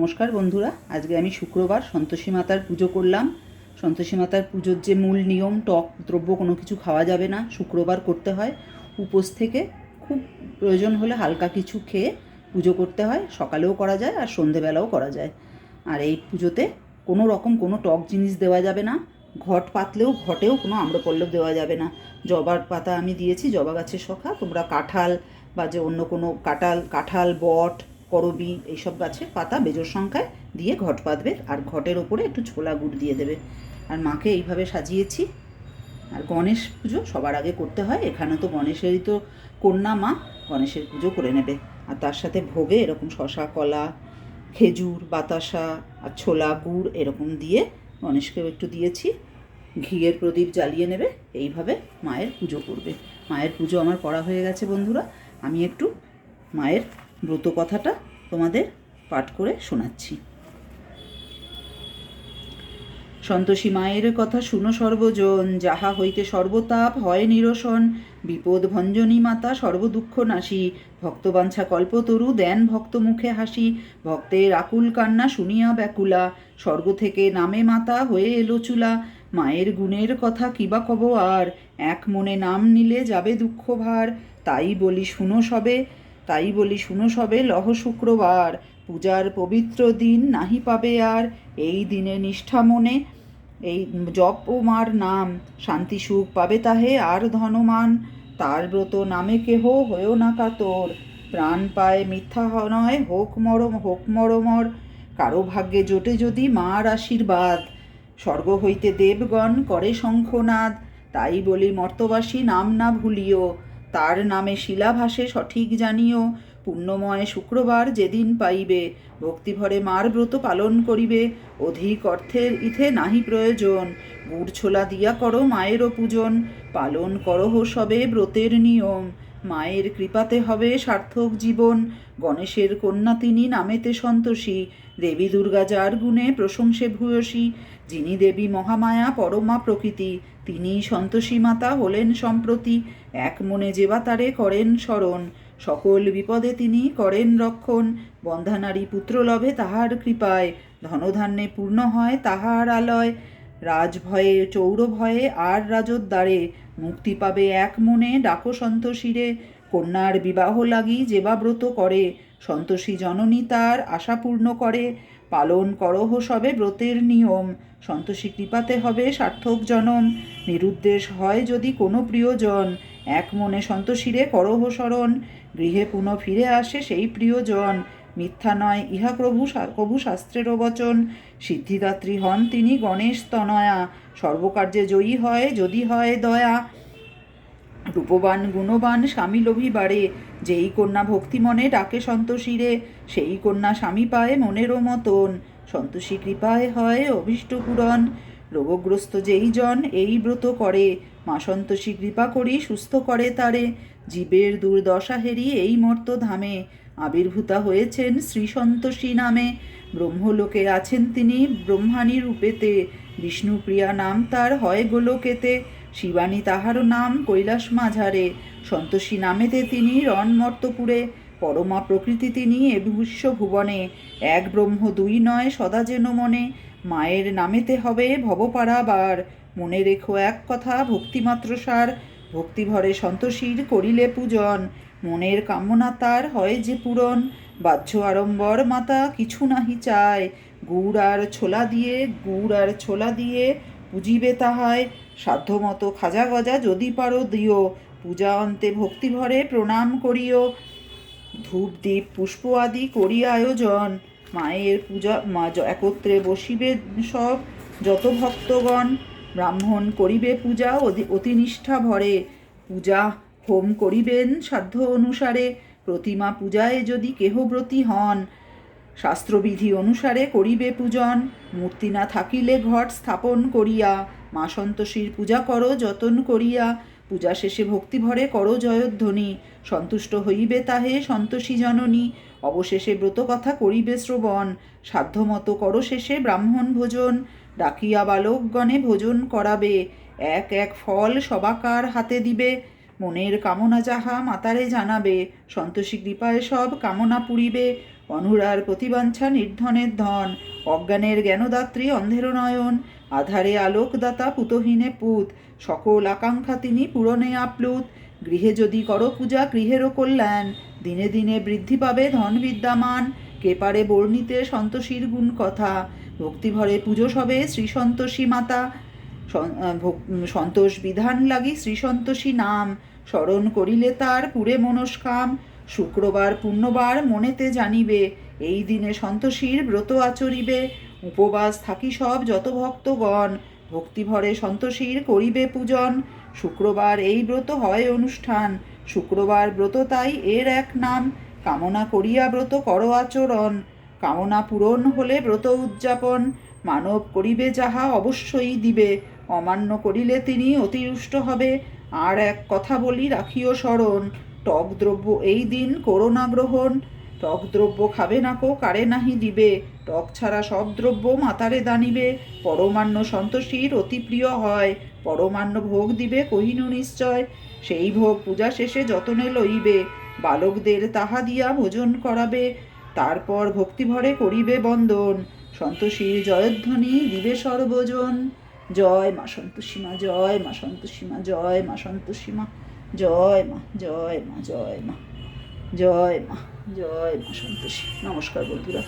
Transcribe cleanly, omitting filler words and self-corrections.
নমস্কার বন্ধুরা, আজকে আমি শুক্রবার সন্তোষী মাতার পুজো করলাম। সন্তোষী মাতার পুজোর যে মূল নিয়ম, টক দ্রব্য কোনো কিছু খাওয়া যাবে না, শুক্রবার করতে হয়। উপোস থেকে খুব প্রয়োজন হলে হালকা কিছু খেয়ে পুজো করতে হয়। সকালেও করা যায় আর সন্ধেবেলাও করা যায়। আর এই পুজোতে কোনো রকম কোনো টক জিনিস দেওয়া যাবে না। ঘট পাতলেও ঘটেও কোনো আম্রপল্লব দেওয়া যাবে না। জবার পাতা আমি দিয়েছি, জবা গাছের শাখা। তোমরা কাঁঠাল বা যে অন্য কোনো কাঁঠাল, বট, করবি এইসব গাছের পাতা বেজোর সংখ্যায় দিয়ে ঘট পাতবে। আর ঘটের ওপরে একটু ছোলা গুড় দিয়ে দেবে। আর মাকে এইভাবে সাজিয়েছি। আর গণেশ পুজো সবার আগে করতে হয়। এখানে তো গণেশেরই তো কন্যা মা, গণেশের পুজো করে নেবে। আর তার সাথে ভোগে এরকম শশা, কলা, খেজুর, বাতাসা আর ছোলা গুড় এরকম দিয়ে গণেশকেও একটু দিয়েছি। ঘিয়ের প্রদীপ জ্বালিয়ে নেবে। এইভাবে মায়ের পুজো করবে। মায়ের পুজো আমার করা হয়ে গেছে বন্ধুরা। আমি একটু মায়ের ব্রত কথাটা তোমাদের পাঠ করে শোনাচ্ছি। সন্তোষী মায়ের কথা শুনো সর্বজন, যাহা হইতে সর্বতাপ হয় নিরসন। বিপদ ভঞ্জনী মাতা সর্বদুঃখ নাশী, ভক্তবাঞ্ছা কল্পতরু দেন ভক্ত মুখে হাসি। ভক্তের আকুল কান্না শুনিয়া ব্যাকুলা, স্বর্গ থেকে নামে মাতা হয়ে এলো চুলা। মায়ের গুণের কথা কিবা কব আর, এক মনে নাম নিলে যাবে দুঃখ ভার। তাই বলি শুনো সবে লহ শুক্রবার, পূজার পবিত্র দিন নাহি পাবে আর। এই দিনে নিষ্ঠা মনে এই জপ ও মার নাম, শান্তি সুখ পাবে তাহে আর ধনমান। তার ব্রত নামে কেহ হয়েও না কাতর, প্রাণ পায় মিথ্যা নয় হোক মরমর। কারো ভাগ্যে জোটে যদি মার আশীর্বাদ, স্বর্গ হইতে দেবগণ করে শঙ্খনাদ। তাই বলি মর্তবাসী নাম না ভুলিও, তার নামে শিলাভাসে সঠিক জানিও। পুণ্যময় শুক্রবার যেদিন পাইবে, ভক্তিভরে মার ব্রত পালন করিবে। অধিক অর্থের ইথে নাহি প্রয়োজন, গুড় ছোলা দিয়া করো মায়েরও পূজন। পালন করহ সবে ব্রতের নিয়ম, মায়ের কৃপাতে হবে সার্থক জীবন। গণেশের কন্যা তিনি নামেতে সন্তোষী, দেবী দুর্গা যার গুণে প্রশংসে ভূয়সী। যিনি দেবী মহামায়া পরমা প্রকৃতি, তিনি সন্তোষী মাতা হলেন সম্প্রতি। এক মনে যেবা তারে করেন স্মরণ, সকল বিপদে তিনি করেন রক্ষণ। বন্ধানারী পুত্র লভে তাহার কৃপায়, ধনধান্যে পূর্ণ হয় তাহার আলয়। রাজভয়ে চৌর ভয়ে আর রাজোদ্দারে, মুক্তি পাবে এক মনে ডাকো সন্তোষীরে। কন্যার বিবাহ লাগি যেবা ব্রত করে, সন্তোষী জননী তার আশা পূর্ণ করে। পালন করহ সবে ব্রতের নিয়ম, সন্তোষী কৃপাতে হবে সার্থক জনম। নিরুদ্দেশ হয় যদি কোনো প্রিয়জন, এক মনে সন্তোষীরে করহ স্মরণ। গৃহে পুনঃ ফিরে আসে সেই প্রিয়জন, মিথ্যা নয় ইহা কবু শাস্ত্রেরও বচন। সিদ্ধিদাত্রী হন তিনি গণেশ তনয়া, সর্বকার্যে জয়ী হয় যদি হয় দয়া। রূপবান গুণবান স্বামী লোভী বাড়ে, যেই কন্যা ভক্তি মনে ডাকে সন্তোষীরে, সেই কন্যা স্বামী পায় মনেরও মতন। সন্তোষী কৃপায় হয় অভীষ্ট পূরণ। রোগগ্রস্ত যেই জন এই ব্রত করে, মা সন্তোষী কৃপা করি সুস্থ করে তারে। জীবের দুর্দশা হেরি এই মর্ত ধামে, আবির্ভূতা হয়েছেন শ্রী সন্তোষী নামে। ব্রহ্মলোকে আছেন তিনি ব্রহ্মাণী রূপেতে, বিষ্ণুপ্রিয়া নাম তার হয় গোলোকেতে। শিবানী তাহারও নাম কৈলাস মাঝারে, সন্তোষী নামেতে তিনি রণ মর্তপুরে। পরমা প্রকৃতি তিনি এ বিশ্ব ভুবনে, এক ব্রহ্ম দুই নয় সদা যেন মনে। মায়ের নামেতে হবে ভবপারাবার, মনে রেখো এক কথা ভক্তিমাত্র সার। ভক্তিভরে সন্তোষীর করিলে পূজন, মনের কামনা তার হয় যে পূরণ। বাহ্য আড়ম্বর মাতা কিছু নাহি চায়, গুড় আর ছোলা দিয়ে পুজিবে তাহায়। সাধ্যমতো খাজা গজা যদি পারো দিও, পূজা অন্তে ভক্তিভরে প্রণাম করিও। ধূপ দীপ পুষ্প আদি করি আয়োজন, মায়ের পূজা একত্রে বসিবে সব যত ভক্তগণ। ব্রাহ্মণ করিবে পূজা অতি নিষ্ঠা ভরে, পূজা হোম করিবেন সাধ্য অনুসারে। প্রতিমা পূজায় যদি কেহ ব্রতী হন, শাস্ত্রবিধি অনুসারে করিবে পূজন। মূর্তি না থাকিলে ঘট স্থাপন করিয়া, মা সন্তোষীর পূজা করো যতন করিয়া। পূজা শেষে ভক্তিভরে করো জয়ধ্বনি, সন্তুষ্ট হইবে তাহে সন্তোষী জননী। অবশেষে ব্রত কথা করিবে শ্রবণ, সাধ্যমতো করো শেষে ব্রাহ্মণ ভোজন। ডাকিয়া বালকগণে ভোজন করাবে, এক এক ফল সবাকার হাতে দিবে। মনের কামনা যাহা মাতারে জানাবে, সন্তোষী কৃপায় সব কামনা পুরিবে। অনুরার প্রতিবাঞ্ছা নির্ধনের ধন, অজ্ঞানের জ্ঞানদাত্রী অন্ধের নয়ন, আধারে আলোকদাতা পুতহীনে পুত, সকল আকাঙ্ক্ষা তিনি পূরণে আপ্লুত। গৃহে যদি করো পূজা গৃহেরও কল্যাণ, দিনে দিনে বৃদ্ধি পাবে ধন বিদ্যামান। কে পারে বর্ণিতে সন্তোষীর গুণ কথা, ভক্তিভরে পুজো সবে শ্রী সন্তোষী মাতা। সন্তোষ বিধান লাগি শ্রী সন্তোষী নাম, স্মরণ করিলে তার পুরে মনস্কাম। শুক্রবার পুণ্যবার মনেতে জানিবে, এই দিনে সন্তোষীর ব্রত আচরিবে। উপবাস থাকি সব যত ভক্তগণ, ভক্তিভরে সন্তোষীর করিবে পূজন। শুক্রবার এই ব্রত হয় অনুষ্ঠান, শুক্রবার ব্রত তাই এর এক নাম। কামনা করিয়া ব্রত কর আচরণ, কামনা পূরণ হলে ব্রত উদযাপন। মানব করিবে যাহা অবশ্যই দিবে, অমান্য করিলে তিনি অতিরুষ্ট হবে। আর এক কথা বলি রাখিও স্মরণ, টক দ্রব্য এই দিন করো না গ্রহণ। টক দ্রব্য খাবে নাকো কারে নাহি দিবে, টক ছাড়া সব দ্রব্য মাতারে দানিবে। পরমান্ন সন্তোষীর অতি প্রিয় হয়, পরমান্ন ভোগ দিবে কহিনু নিশ্চয়। সেই ভোগ পূজা শেষে যতনে লইবে, বালকদের তাহা দিয়া ভোজন করাবে। তারপর ভক্তিভরে করিবে বন্দন, সন্তোষীর জয়ধ্বনি দিবে সর্বজন। জয় মা সন্তোষী মা, জয় মা সন্তোষী মা, জয় মা সন্তোষী মা, জয় মা, জয় মা, জয় মা, জয় মা, জয় মা সন্তোষী। নমস্কার বন্ধুরা।